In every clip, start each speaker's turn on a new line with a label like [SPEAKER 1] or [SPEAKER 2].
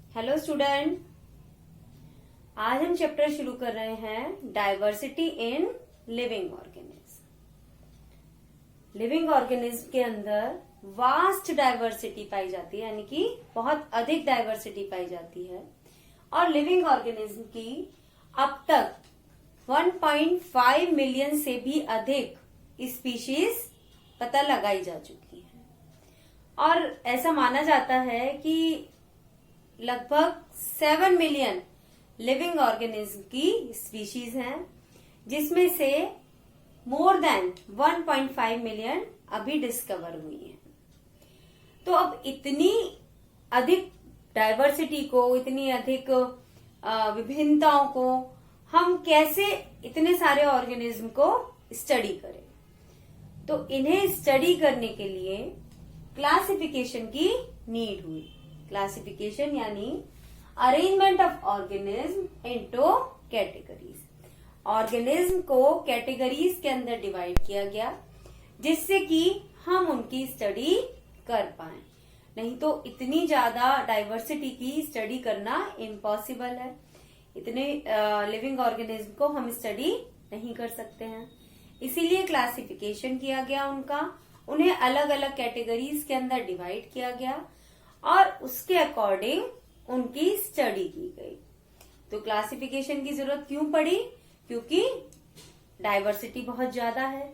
[SPEAKER 1] Hello student, आज हम chapter शुरू कर रहे हैं diversity in living organism. Living organism के अंदर वास्ट डाइवर्सिटी पाई जाती है, यानी कि बहुत अधिक डाइवर्सिटी पाई जाती है। और लिविंग ऑर्गेनिज्म की अब तक 1.5 मिलियन से भी अधिक स्पीशीज पता लगाई जा चुकी है। और ऐसा माना जाता है कि लगभग 7 मिलियन लिविंग ऑर्गेनिज्म की स्पीशीज हैं, जिसमें से मोर देन 1.5 मिलियन अभी डिस्कवर हुई हैं। तो अब इतनी अधिक डाइवर्सिटी को, इतनी अधिक विभिन्नताओं को हम कैसे इतने सारे ऑर्गेनिज्म को स्टडी करें? तो इन्हें स्टडी करने के लिए क्लासिफिकेशन की नीड हुई। क्लासिफिकेशन यानी arrangement of organism into categories. Organism को कैटेगरीज के अंदर डिवाइड किया गया, जिससे कि हम उनकी स्टडी कर पाए। नहीं तो इतनी ज्यादा डाइवर्सिटी की स्टडी करना इम्पॉसिबल है। इतने लिविंग ऑर्गेनिज्म को हम स्टडी नहीं कर सकते हैं। इसीलिए क्लासिफिकेशन किया गया उनका, उन्हें अलग अलग कैटेगरीज के अंदर डिवाइड किया गया और उसके अकॉर्डिंग उनकी स्टडी की गई। तो क्लासिफिकेशन की जरूरत क्यों पड़ी? क्योंकि डाइवर्सिटी बहुत ज्यादा है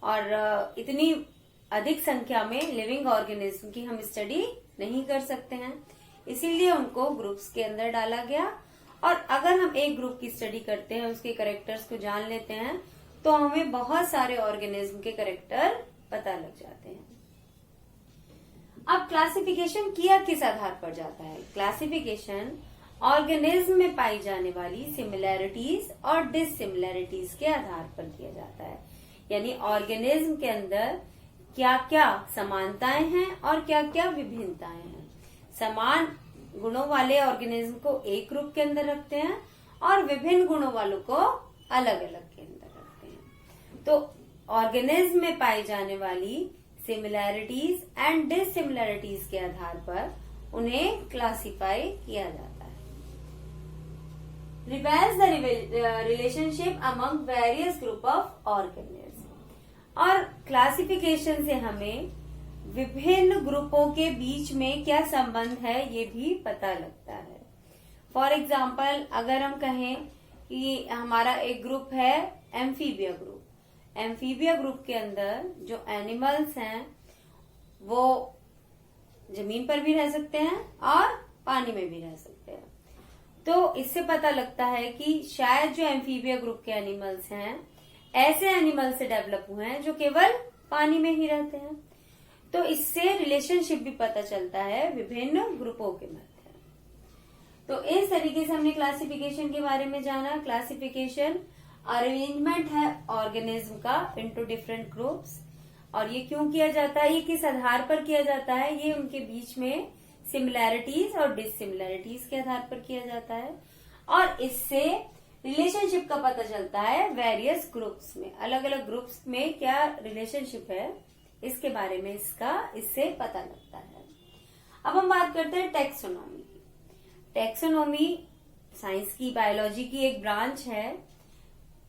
[SPEAKER 1] और इतनी अधिक संख्या में लिविंग ऑर्गेनिज्म की हम स्टडी नहीं कर सकते हैं। इसीलिए उनको ग्रुप्स के अंदर डाला गया। और अगर हम एक ग्रुप की स्टडी करते हैं, उसके कैरेक्टर्स को जान लेते हैं, तो हमें बहुत सारे ऑर्गेनिज्म के कैरेक्टर पता लग जाते हैं। अब क्लासिफिकेशन किया किस आधार पर जाता है? क्लासिफिकेशन ऑर्गेनिज्म में पाई जाने वाली सिमिलैरिटीज और डिससिमिलैरिटीज के आधार पर किया जाता है। यानी ऑर्गेनिज्म के अंदर क्या क्या समानताएं हैं और क्या क्या विभिन्नताएं हैं। समान गुणों वाले ऑर्गेनिज्म को एक ग्रुप के अंदर रखते हैं और विभिन्न गुणों वालों को अलग अलग के अंदर रखते हैं। तो ऑर्गेनिज्म में पाई जाने वाली सिमिलैरिटीज एंड डिससिमिलैरिटीज के आधार पर उन्हें क्लासिफाई किया जाता है। Revise the relationship among various group of organism. और क्लासिफिकेशन से हमें विभिन्न ग्रुपों के बीच में क्या संबंध है ये भी पता लगता है। फॉर एग्जाम्पल, अगर हम कहें कि हमारा एक ग्रुप है एम्फीबिया ग्रुप। एम्फीबिया ग्रुप के अंदर जो एनिमल्स हैं वो जमीन पर भी रह सकते हैं और पानी में भी रह सकते हैं। तो इससे पता लगता है कि शायद जो एम्फीबिया ग्रुप के एनिमल्स हैं ऐसे एनिमल से डेवलप हुए हैं जो केवल पानी में ही रहते हैं। तो इससे रिलेशनशिप भी पता चलता है विभिन्न ग्रुपों के मध्य। तो इस तरीके से हमने क्लासिफिकेशन के बारे में जाना। क्लासिफिकेशन अरेंजमेंट है ऑर्गेनिज्म का इनटू डिफरेंट ग्रुप्स। और ये क्यों किया जाता है, ये किस आधार पर किया जाता है? ये उनके बीच में सिमिलैरिटीज और डिससिमिलैरिटीज के आधार पर किया जाता है। और इससे रिलेशनशिप का पता चलता है वेरियस ग्रुप्स में। अलग अलग ग्रुप्स में क्या रिलेशनशिप है, इसके बारे में इससे पता लगता है। अब हम बात करते हैं टैक्सोनॉमी की। टैक्सोनॉमी साइंस की, बायोलॉजी की एक ब्रांच है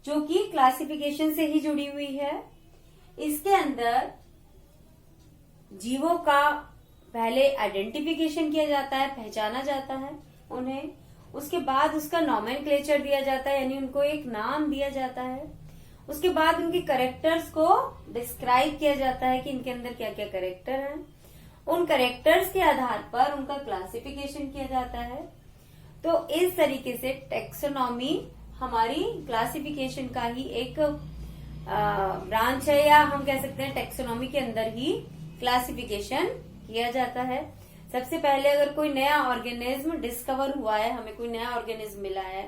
[SPEAKER 1] जो कि क्लासिफिकेशन से ही जुड़ी हुई है। इसके अंदर जीवों का पहले आइडेंटिफिकेशन किया जाता है, पहचाना जाता है उन्हें। उसके बाद उसका नॉमेनक्लेचर दिया जाता है, यानी उनको एक नाम दिया जाता है। उसके बाद उनके कैरेक्टर्स को डिस्क्राइब किया जाता है कि इनके अंदर क्या क्या कैरेक्टर हैं। उन कैरेक्टर्स के आधार पर उनका क्लासिफिकेशन किया जाता है। तो इस तरीके से टैक्सोनॉमी हमारी क्लासिफिकेशन का ही एक ब्रांच है, या हम कह सकते हैं टैक्सोनॉमी के अंदर ही क्लासिफिकेशन किया जाता है। सबसे पहले अगर कोई नया ऑर्गेनिज्म डिस्कवर हुआ है, हमें कोई नया ऑर्गेनिज्म मिला है,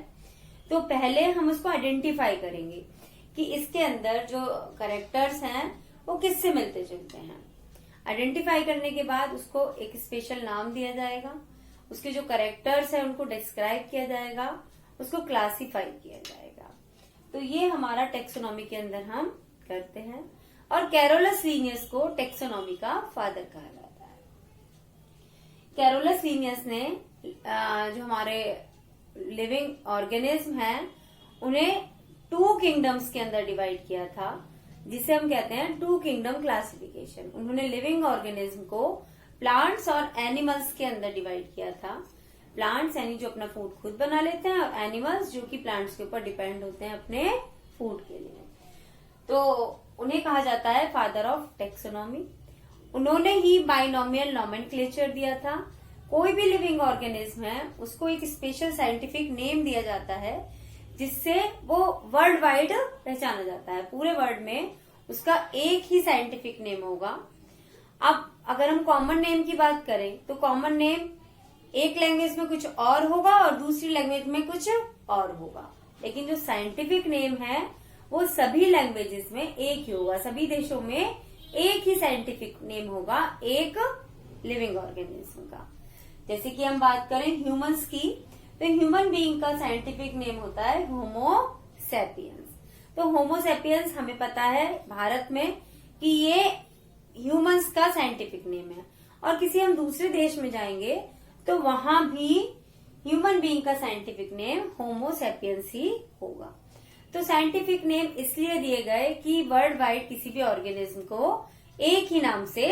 [SPEAKER 1] तो पहले हम उसको आइडेंटिफाई करेंगे कि इसके अंदर जो कैरेक्टर्स हैं वो किससे मिलते जुलते हैं। आइडेंटिफाई करने के बाद उसको एक स्पेशल नाम दिया जाएगा, उसके जो कैरेक्टर्स हैं उनको डिस्क्राइब किया जाएगा, उसको क्लासिफाई किया जाएगा। तो ये हमारा टैक्सोनॉमी के अंदर हम करते हैं। और कैरोलस लीनियस को टैक्सोनॉमी का फादर कहा जाता है। कैरोलस लिनियस ने जो हमारे लिविंग ऑर्गेनिज्म हैं उन्हें 2 किंगडम्स के अंदर डिवाइड किया था, जिसे हम कहते हैं 2 किंगडम क्लासिफिकेशन। उन्होंने लिविंग ऑर्गेनिज्म को प्लांट्स और एनिमल्स के अंदर डिवाइड किया था। प्लांट्स यानी जो अपना फूड खुद बना लेते हैं, और एनिमल्स जो कि प्लांट्स के ऊपर डिपेंड होते हैं अपने फूड के लिए। तो उन्हें कहा जाता है फादर ऑफ टेक्सोनॉमी। उन्होंने ही बाइनोमियल नोमेनक्लेचर दिया था। कोई भी लिविंग ऑर्गेनिज्म है उसको एक स्पेशल साइंटिफिक नेम दिया जाता है, जिससे वो वर्ल्ड वाइड पहचाना जाता है। पूरे वर्ल्ड में उसका एक ही साइंटिफिक नेम होगा। अब अगर हम कॉमन नेम की बात करें तो कॉमन नेम एक लैंग्वेज में कुछ और होगा और दूसरी लैंग्वेज में कुछ और होगा, लेकिन जो साइंटिफिक नेम है वो सभी लैंग्वेजेस में एक ही होगा। सभी देशों में एक ही साइंटिफिक नेम होगा एक लिविंग ऑर्गेनिज्म का। जैसे कि हम बात करें ह्यूमंस की, तो ह्यूमन बीइंग का साइंटिफिक नेम होता है होमो सेपियंस। तो होमो सेपियंस हमें पता है भारत में कि ये ह्यूमंस का साइंटिफिक नेम है, और किसी हम दूसरे देश में जाएंगे तो वहां भी ह्यूमन बीइंग का साइंटिफिक नेम होमो सेपियंस ही होगा। तो साइंटिफिक नेम इसलिए दिए गए कि वर्ल्ड वाइड किसी भी ऑर्गेनिज्म को एक ही नाम से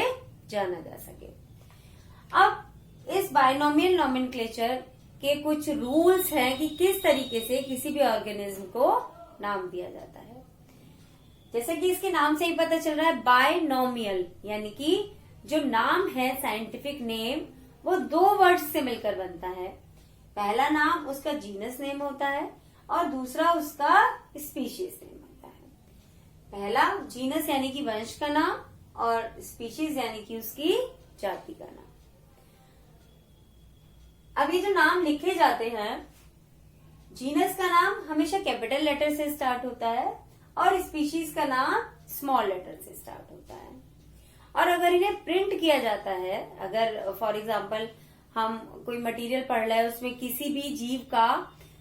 [SPEAKER 1] जाना जा सके। अब इस बाइनोमियल नोमेनक्लेचर के कुछ रूल्स हैं कि किस तरीके से किसी भी ऑर्गेनिज्म को नाम दिया जाता है। जैसे कि इसके नाम से ही पता चल रहा है बाइनोमियल, यानी कि जो नाम है साइंटिफिक नेम वो 2 वर्ड्स से मिलकर बनता है। पहला नाम उसका जीनस नेम होता है और दूसरा उसका स्पीशीज नेम होता है। पहला जीनस यानी कि वंश का नाम, और स्पीशीज यानी कि उसकी जाति का नाम। अब ये जो नाम लिखे जाते हैं, जीनस का नाम हमेशा कैपिटल लेटर से स्टार्ट होता है और स्पीशीज का नाम स्मॉल लेटर से स्टार्ट होता है। और अगर इन्हें प्रिंट किया जाता है, अगर फॉर एग्जाम्पल हम कोई मटेरियल पढ़ रहे हैं उसमें किसी भी जीव का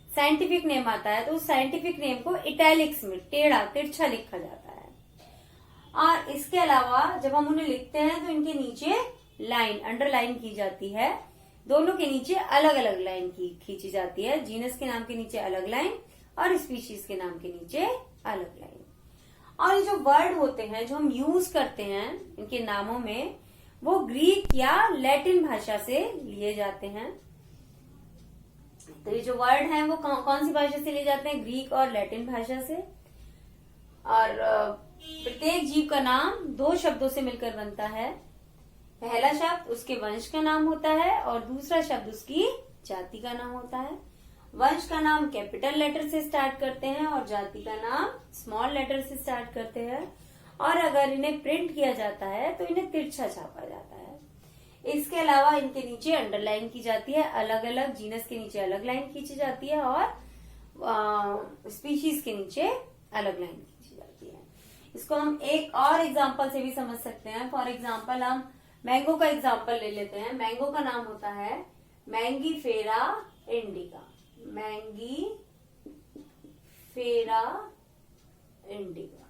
[SPEAKER 1] साइंटिफिक नेम आता है, तो उस साइंटिफिक नेम को इटैलिक्स में टेढ़ा तिरछा लिखा जाता है। और इसके अलावा जब हम उन्हें लिखते हैं तो इनके नीचे लाइन अंडरलाइन की जाती है। दोनों के नीचे अलग अलग लाइन की खींची जाती है। जीनस के नाम के नीचे अलग लाइन और स्पीशीज के नाम के नीचे अलग लाइन। और ये जो वर्ड होते हैं जो हम यूज करते हैं इनके नामों में, वो ग्रीक या लैटिन भाषा से लिए जाते हैं। तो ये जो वर्ड हैं वो कौन सी भाषा से लिए जाते हैं? ग्रीक और लैटिन भाषा से। और प्रत्येक जीव का नाम 2 शब्दों से मिलकर बनता है। पहला शब्द उसके वंश का नाम होता है और दूसरा शब्द उसकी जाति का नाम होता है। वंश का नाम कैपिटल लेटर से स्टार्ट करते हैं और जाति का नाम स्मॉल लेटर से स्टार्ट करते हैं। और अगर इन्हें प्रिंट किया जाता है तो इन्हें तिरछा छापा जाता है। इसके अलावा इनके नीचे अंडरलाइन की जाती है, अलग अलग जीनस के नीचे अलग लाइन खींची जाती है और स्पीशीज के नीचे अलग लाइन खींची जाती है। इसको हम एक और एग्जांपल से भी समझ सकते हैं। फॉर एग्जांपल हम मैंगो का एग्जांपल ले लेते हैं। मैंगो का नाम होता है मैंगीफेरा इंडिका। Mangifera indica.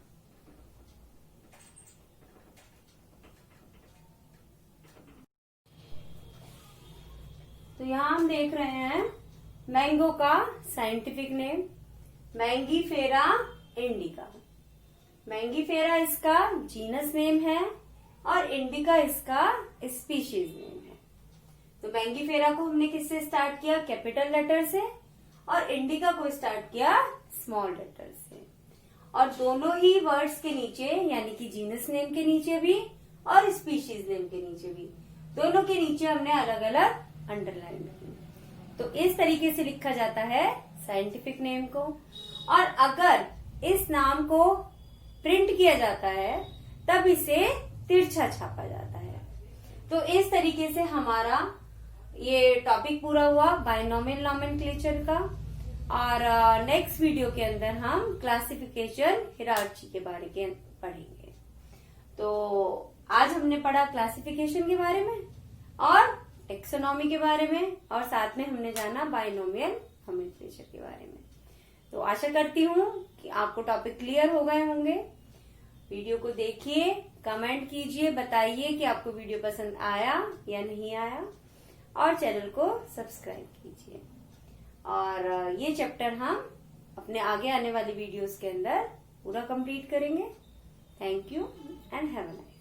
[SPEAKER 1] तो यहाँ हम देख रहे हैं मैंगो का scientific name Mangifera indica. Mangifera इसका जीनस नेम है और इंडिका इसका स्पीशीज नेम है। तो मैंगीफेरा को हमने किससे स्टार्ट किया? कैपिटल लेटर से। और इंडिका को स्टार्ट किया स्मॉल लेटर से। और दोनों ही वर्ड्स के नीचे यानी कि जीनस नेम के नीचे भी और स्पीशीज नेम के नीचे भी, दोनों के नीचे हमने अलग अलग अंडरलाइन की। तो इस तरीके से लिखा जाता है साइंटिफिक नेम को। और अगर इस नाम को प्रिंट किया जाता है तब इसे तिरछा छापा जाता है। तो इस तरीके से हमारा ये टॉपिक पूरा हुआ बाइनोमियल नोमेनक्लेचर का। और नेक्स्ट वीडियो के अंदर हम क्लासिफिकेशन हिरार्ची के बारे में पढ़ेंगे। तो आज हमने पढ़ा क्लासिफिकेशन के बारे में और टेक्सोनॉमी के बारे में, और साथ में हमने जाना बाइनोमियल नोमेनक्लेचर के बारे में। तो आशा करती हूँ कि आपको टॉपिक क्लियर हो गए होंगे। वीडियो को देखिए, कमेंट कीजिए, बताइए कि आपको वीडियो पसंद आया या नहीं आया। और चैनल को सब्सक्राइब कीजिए। और ये चैप्टर हम अपने आगे आने वाली वीडियोस के अंदर पूरा कंप्लीट करेंगे। Thank you and have a nice day.